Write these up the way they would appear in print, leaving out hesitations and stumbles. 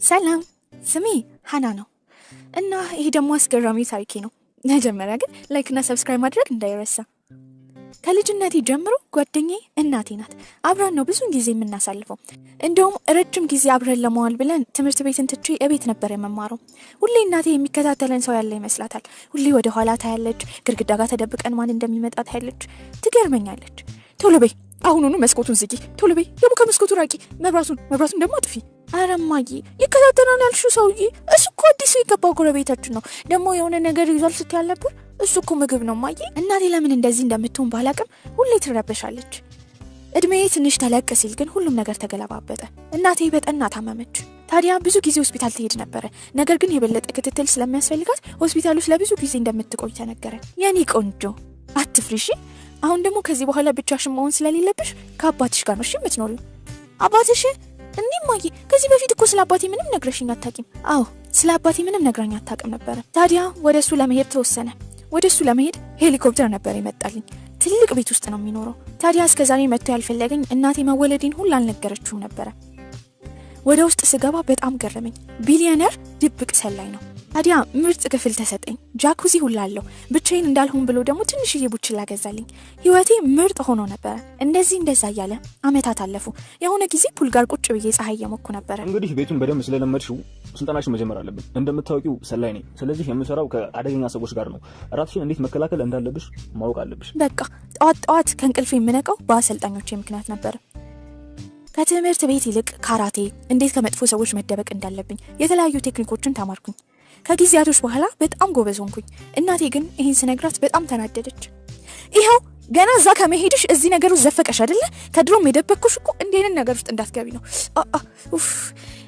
ሰላም ስሜ ሃና ነው እና ይሄ ደግሞ አስገራሚ ታሪኬ ነው። መጀመሪያ ግን ላይክ እና ሰብስክራይብ ማድረግ እንዳይረሳ። ከልጅነቴ ጀምሮ ጓደኛዬ እናቴ ናት። አብረን ነው ብዙ ጊዜ የምናሳልፈው። እንደውም ረጅም ጊዜ አብረን ለመዋል ብለን ትምህርት ቤትን ትቼ እቤት ነበር የምማረው። ሁሌ እናቴ የሚከታተለን ሰው ያለ ይመስላታል። ሁሌ ወደ ኋላ ታያለች፣ ግድግዳ ጋር ተደብቀን ማን እንደሚመጣ ታያለች። ትገርመኛለች። ቶሎ በይ አሁኑኑ መስኮቱን ዝጊ፣ ቶሎ በይ ደግሞ ከመስኮቱ ራቂ፣ መብራቱን ደግሞ አጥፊ። ኧረ እማዬ ይከታተላል ያልሽው ሰውዬ እሱ እኮ አዲስ የገባው ጎረቤታችን ነው። ደግሞ የሆነ ነገር ይዟል ስትያል ነበር። እሱ እኮ ምግብ ነው እማዬ። እናቴ ለምን እንደዚህ እንደምትሆን ባላቅም ሁሌ ትረበሻለች። እድሜዬ ትንሽ ተለቅ ሲል ግን ሁሉም ነገር ተገለባበጠ። እናቴ በጠና ታመመች። ታዲያ ብዙ ጊዜ ሆስፒታል ትሄድ ነበረ። ነገር ግን የበለጠ ክትትል ስለሚያስፈልጋት ሆስፒታል ውስጥ ለብዙ ጊዜ እንደምትቆይ ተነገረ። የኔ ቆንጆ አትፍሪሺ። አሁን ደግሞ ከዚህ በኋላ ብቻሽን መሆን ስለሌለብሽ ከአባትሽ ጋር ነው እሺ የምትኖሪው። አባትሽ እንዴ እማዬ? ከዚህ በፊት እኮ ስለ አባቴ ምንም ነግረሽኝ አታውቂም። አዎ ስለ አባቴ ምንም ነግራኝ አታውቅም ነበር። ታዲያ ወደ እሱ ለመሄድ ተወሰነ። ወደ እሱ ለመሄድ ሄሊኮፕተር ነበር የመጣልኝ። ትልቅ ቤት ውስጥ ነው የሚኖረው። ታዲያ እስከዛሬ መጥቶ ያልፈለገኝ እናቴ መወለዴን ሁሉ አልነገረችውም ነበር። ወደ ውስጥ ስገባ በጣም ገረመኝ። ቢሊዮነር ድብቅ ሰላይ ነው። ታዲያ ምርጥ ክፍል ተሰጠኝ። ጃኩዚ ሁሉ አለው። ብቻዬን እንዳልሆን ብሎ ደግሞ ትንሽዬ ቡችላ ገዛልኝ። ህይወቴ ምርጥ ሆኖ ነበር። እንደዛ እያለ አመታት አለፉ። የሆነ ጊዜ ፑል ጋር ቁጭ ብዬ ፀሐይ የሞኩ ነበር። እንግዲህ ቤቱን በደንብ ስለለመድሽው ስልጣናሽን መጀመር አለብን። እንደምታውቂው ሰላይ ነኝ። ስለዚህ የምሰራው ከአደገኛ ሰዎች ጋር ነው። ራስሽን እንዴት መከላከል እንዳለብሽ ማወቅ አለብሽ። በቃ ጠዋት ከእንቅልፌ የምነቃው በአሰልጣኞቼ ምክንያት ነበር። ከትምህርት ቤት ይልቅ ካራቴ፣ እንዴት ከመጥፎ ሰዎች መደበቅ እንዳለብኝ የተለያዩ ቴክኒኮችን ተማርኩኝ። ከጊዜያቶች በኋላ በጣም ጎበዝ ሆንኩኝ። እናቴ ግን ይሄን ስነግራት በጣም ተናደደች። ይሄው ገና እዛ ከመሄድሽ እዚህ ነገር ውስጥ ዘፈቀሽ አይደለ? ከድሮም የደበቅኩሽ እኮ እንዴንን ነገር ውስጥ እንዳትገቢ ነው።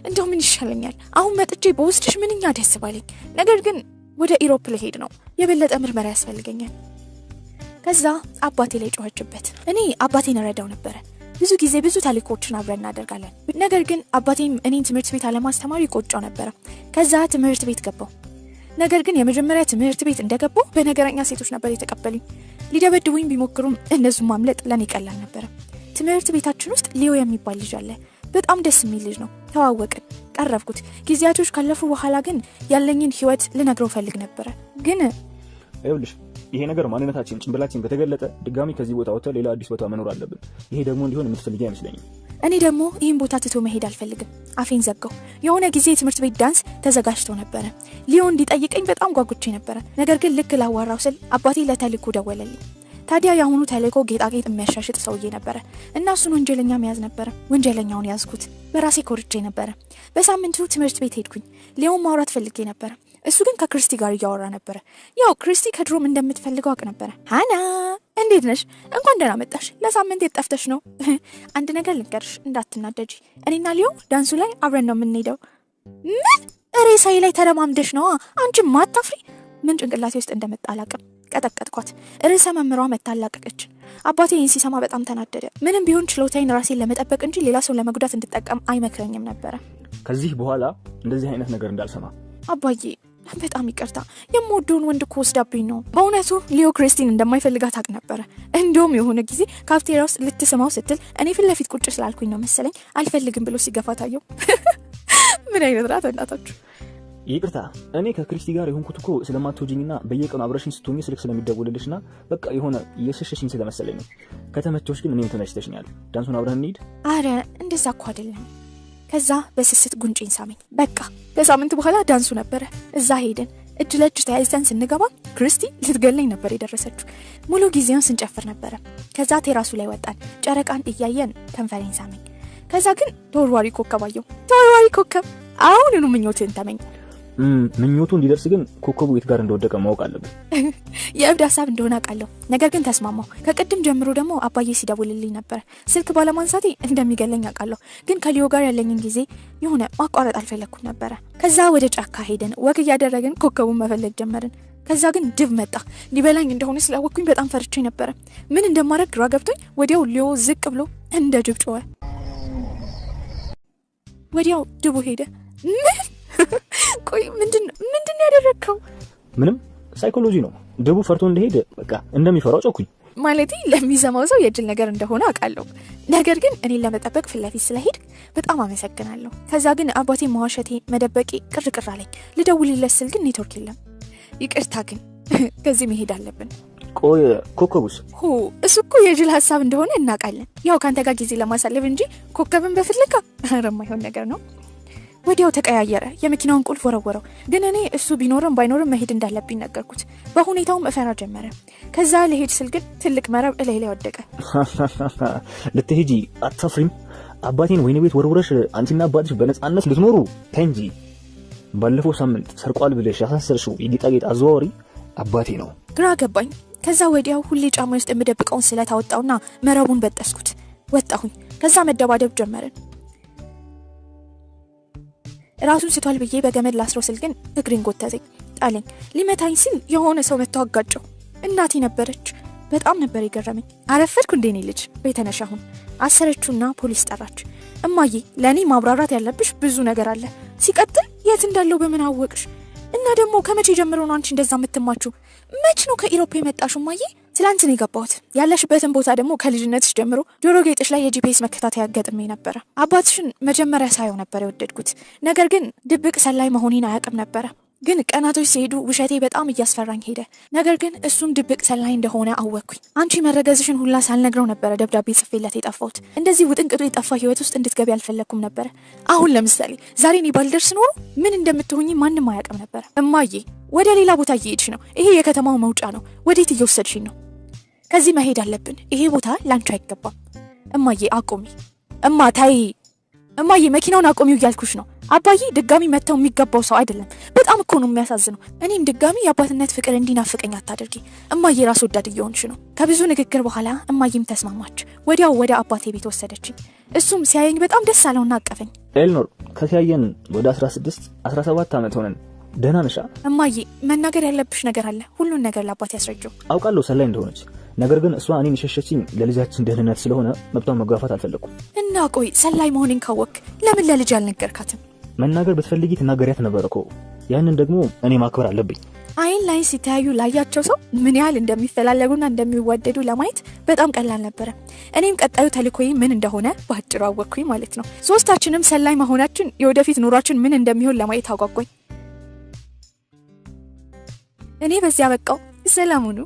እንደው ምን ይሻለኛል? አሁን መጥቼ በውስጥሽ ምንኛ ደስ ባለኝ። ነገር ግን ወደ ኢሮፕ ልሄድ ነው። የበለጠ ምርመራ ያስፈልገኛል። ከዛ አባቴ ላይ ጮኸችበት። እኔ አባቴን እረዳው ነበር። ብዙ ጊዜ ብዙ ታሪኮችን አብረን እናደርጋለን። ነገር ግን አባቴም እኔን ትምህርት ቤት አለማስተማሩ ይቆጫው ነበር። ከዛ ትምህርት ቤት ገባው። ነገር ግን የመጀመሪያ ትምህርት ቤት እንደገባው በነገረኛ ሴቶች ነበር የተቀበሉኝ። ሊደበድቡኝ ቢሞክሩም እነሱ ማምለጥ ለኔ ቀላል ነበር። ትምህርት ቤታችን ውስጥ ሊዮ የሚባል ልጅ አለ። በጣም ደስ የሚል ልጅ ነው። ተዋወቅን፣ ቀረብኩት። ጊዜያቶች ካለፉ በኋላ ግን ያለኝን ህይወት ልነግረው ፈልግ ነበር። ግን ይኸውልሽ ይሄ ነገር ማንነታችን ጭንብላችን በተገለጠ ድጋሚ ከዚህ ቦታ ወጥተን ሌላ አዲስ ቦታ መኖር አለብን። ይሄ ደግሞ እንዲሆን የምትፈልጊ አይመስለኝም። እኔ ደግሞ ይሄን ቦታ ትቶ መሄድ አልፈልግም። አፌን ዘጋው። የሆነ ጊዜ ትምህርት ቤት ዳንስ ተዘጋጅቶ ነበር። ሊዮ እንዲጠይቀኝ በጣም ጓጉቼ ነበር። ነገር ግን ልክ ላዋራው ስል አባቴ ለተልእኮ ደወለልኝ። ታዲያ የአሁኑ ተልእኮ ጌጣጌጥ የሚያሻሽጥ ሰውዬ ነበር እና እሱን ወንጀለኛ መያዝ ነበር። ወንጀለኛውን ያዝኩት። በራሴ ኮርቼ ነበር። በሳምንቱ ትምህርት ቤት ሄድኩኝ። ሊዮን ማውራት ፈልጌ ነበር። እሱ ግን ከክሪስቲ ጋር እያወራ ነበር። ያው ክሪስቲ ከድሮም እንደምትፈልገው አውቅ ነበር። ሃና እንዴት ነሽ? እንኳን ደህና መጣሽ። ለሳምንት የጠፍተሽ ነው። አንድ ነገር ልንገርሽ እንዳትናደጂ። እኔና ሊዮ ዳንሱ ላይ አብረን ነው የምንሄደው። ምን? ሬሳዬ ላይ ተረማምደሽ ነው አንቺ ማታፍሪ? ምን ጭንቅላቴ ውስጥ እንደመጣ አላውቅም። ቀጠቀጥኳት። ርዕሰ መምህሯ መታላቀቀች። አባቴ ይህን ሲሰማ በጣም ተናደደ። ምንም ቢሆን ችሎታዬን ራሴን ለመጠበቅ እንጂ ሌላ ሰው ለመጉዳት እንድጠቀም አይመክረኝም ነበር። ከዚህ በኋላ እንደዚህ አይነት ነገር እንዳልሰማ። አባዬ በጣም ይቅርታ። የምወደውን ወንድ እኮ ወስዳብኝ ነው። በእውነቱ ሊዮ ክሪስቲን እንደማይፈልጋት አውቅ ነበር። እንደውም የሆነ ጊዜ ካፍቴሪያ ውስጥ ልትስማው ስትል እኔ ፊት ለፊት ቁጭ ስላልኩኝ ነው መሰለኝ አልፈልግም ብሎ ሲገፋ ታየው። ምን አይነት ናት እናታችሁ? ይቅርታ እኔ ከክሪስቲ ጋር የሆንኩት እኮ ስለማትወጂኝና በየቀኑ አብረሽኝ ስትሆኚ ስልክ ስለሚደውልልሽና በቃ የሆነ የሸሸሽኝ ስለመሰለኝ ነው። ከተመቸሽ ግን እኔም ተመችተሽኛል። ዳንሱን አብረን እንሂድ። አረ እንደዛ እኮ አይደለም። ከዛ በስስት ጉንጭን ሳመኝ። በቃ ከሳምንት በኋላ ዳንሱ ነበረ። እዛ ሄደን እጅ ለእጅ ተያይዘን ስንገባ ክሪስቲ ልትገለኝ ነበር የደረሰችው። ሙሉ ጊዜውን ስንጨፍር ነበረ። ከዛ ቴራሱ ላይ ወጣን። ጨረቃን እያየን ከንፈሬን ሳመኝ። ከዛ ግን ተወርዋሪ ኮከብ አየሁ። ተወርዋሪ ኮከብ አሁንኑ ምኞትን ተመኝ። ምኞቱ እንዲደርስ ግን ኮከቡ የት ጋር እንደወደቀ ማወቅ አለብን። የእብድ ሀሳብ እንደሆነ አውቃለሁ። ነገር ግን ተስማማው። ከቅድም ጀምሮ ደግሞ አባዬ ሲደውልልኝ ነበር። ስልክ ባለማንሳቴ እንደሚገለኝ አውቃለሁ። ግን ከሊዮ ጋር ያለኝን ጊዜ የሆነ ማቋረጥ አልፈለኩም ነበር። ከዛ ወደ ጫካ ሄደን ወግ እያደረግን ኮከቡን መፈለግ ጀመርን። ከዛ ግን ድብ መጣ። ሊበላኝ እንደሆነ ስላወቅኩኝ በጣም ፈርቼ ነበር። ምን እንደማደርግ ግራ ገብቶኝ ወዲያው ሊዮ ዝቅ ብሎ እንደ ጅብ ጮኸ። ወዲያው ድቡ ሄደ። ቆይ ምንድን ያደረከው? ምንም ሳይኮሎጂ ነው። ድቡ ፈርቶ እንደሄደ በቃ እንደሚፈራው ጮኩኝ። ማለቴ ለሚሰማው ሰው የጅል ነገር እንደሆነ አውቃለሁ። ነገር ግን እኔን ለመጠበቅ ፍለፊት ስለሄድ በጣም አመሰግናለሁ። ከዛ ግን አባቴ መዋሸቴ መደበቂ ቅርቅር አለኝ። ልደውልለት ስል ግን ኔትወርክ የለም። ይቅርታ ግን ከዚህ መሄድ አለብን። ቆይ ኮከቡስ? እሱ እኮ የጅል ሐሳብ እንደሆነ እናውቃለን። ያው ካንተ ጋር ጊዜ ለማሳለፍ እንጂ ኮከብን በፍለጋ ረማይሆን ነገር ነው። ወዲያው ተቀያየረ። የመኪናውን ቁልፍ ወረወረው። ግን እኔ እሱ ቢኖርም ባይኖርም መሄድ እንዳለብኝ ነገርኩት። በሁኔታውም እፈራ ጀመረ። ከዛ ለሄድ ስል ግን ትልቅ መረብ እላይ ላይ ወደቀ። ልትሄጂ አትፍሪም? አባቴን ወይኔ ቤት ወርውረሽ አንቺና አባትሽ በነፃነት ልትኖሩ ተንጂ። ባለፈው ሳምንት ሰርቋል ብለሽ ያሳሰርሽው የጌጣጌጥ አዘዋወሪ አባቴ ነው። ግራ ገባኝ። ከዛ ወዲያው ሁሌ ጫማ ውስጥ የምደብቀውን ስለት አወጣውና መረቡን በጠስኩት። ወጣሁኝ። ከዛ መደባደብ ጀመርን። ራሱን ስቷል ብዬ በገመድ ላስረው ስል ግን እግሬን ጎተተኝ፣ ጣለኝ። ሊመታኝ ሲል የሆነ ሰው መጥቶ አጋጨው። እናቴ ነበረች። በጣም ነበር የገረመኝ። አረፈድኩ እንዴ እኔ ልጅ? ቤተነሽ አሁን አሰረችውና ፖሊስ ጠራች። እማዬ ለኔ ማብራራት ያለብሽ ብዙ ነገር አለ። ሲቀጥል የት እንዳለው በምን አወቅሽ? እና ደግሞ ከመቼ ጀምሮ ነው አንቺ እንደዛ የምትማቹ? መች ነው ከኢሮፕ የመጣሽው እማዬ? ትላንት ነው የገባሁት። ያለሽበትን ቦታ ደግሞ ከልጅነትሽ ጀምሮ ጆሮ ጌጥሽ ላይ የጂፒኤስ መከታተያ ገጥሜ ነበረ። አባትሽን መጀመሪያ ሳየው ነበር የወደድኩት። ነገር ግን ድብቅ ሰላይ መሆኔን አያውቅም ነበረ። ግን ቀናቶች ሲሄዱ ውሸቴ በጣም እያስፈራኝ ሄደ። ነገር ግን እሱም ድብቅ ሰላይ እንደሆነ አወቅኩኝ። አንቺ መረገዝሽን ሁላ ሳልነግረው ነበረ ደብዳቤ ጽፌለት የጠፋሁት። እንደዚህ ውጥንቅጡ የጠፋ ህይወት ውስጥ እንድትገቢ አልፈለኩም ነበረ። አሁን ለምሳሌ ዛሬ እኔ ባልደርስ ኖሮ ምን እንደምትሆኚ ማንም አያውቅም ነበረ። እማዬ ወደ ሌላ ቦታ እየሄድሽ ነው። ይሄ የከተማው መውጫ ነው። ወዴት እየወሰድሽኝ ነው? ከዚህ መሄድ አለብን። ይሄ ቦታ ላንቺ አይገባም። እማዬ አቆሚ። እማ ታይ። እማዬ መኪናውን አቆሚው እያልኩሽ ነው። አባዬ ድጋሚ መተው የሚገባው ሰው አይደለም። በጣም እኮ ነው የሚያሳዝነው። እኔም ድጋሚ የአባትነት ፍቅር እንዲናፍቀኝ አታድርጊ። እማዬ ራስ ወዳድ እየሆንሽ ነው። ከብዙ ንግግር በኋላ እማዬም ተስማማች። ወዲያው ወደ አባቴ ቤት ወሰደችኝ። እሱም ሲያየኝ በጣም ደስ አለውና አቀፈኝ። ኤልኖር ከተያየን ወደ 16-17 ዓመት ሆነን። ደህና ነሽ? እማዬ መናገር ያለብሽ ነገር አለ። ሁሉን ነገር ለአባቴ ያስረጀው። አውቃለሁ ሰላይ እንደሆነች። ነገር ግን እሷ እኔን የሸሸችኝ ለልጃችን ደህንነት ስለሆነ መብቷን መጋፋት አልፈለኩም። እና ቆይ ሰላይ መሆኔን ካወቅ ለምን ለልጅ አልነገርካትም? መናገር ብትፈልጊ ትናገሪያት ነበር እኮ። ያንን ደግሞ እኔ ማክበር አለብኝ። አይን ላይ ሲታዩ ላያቸው ሰው ምን ያህል እንደሚፈላለጉና እንደሚዋደዱ ለማየት በጣም ቀላል ነበር። እኔም ቀጣዩ ተልእኮዬ ምን እንደሆነ ባጭሩ አወቅኩኝ ማለት ነው። ሶስታችንም ሰላይ መሆናችን የወደፊት ኑሯችን ምን እንደሚሆን ለማየት አጓጓኝ። እኔ በዚያ በቃው። ሰላም ሁኑ።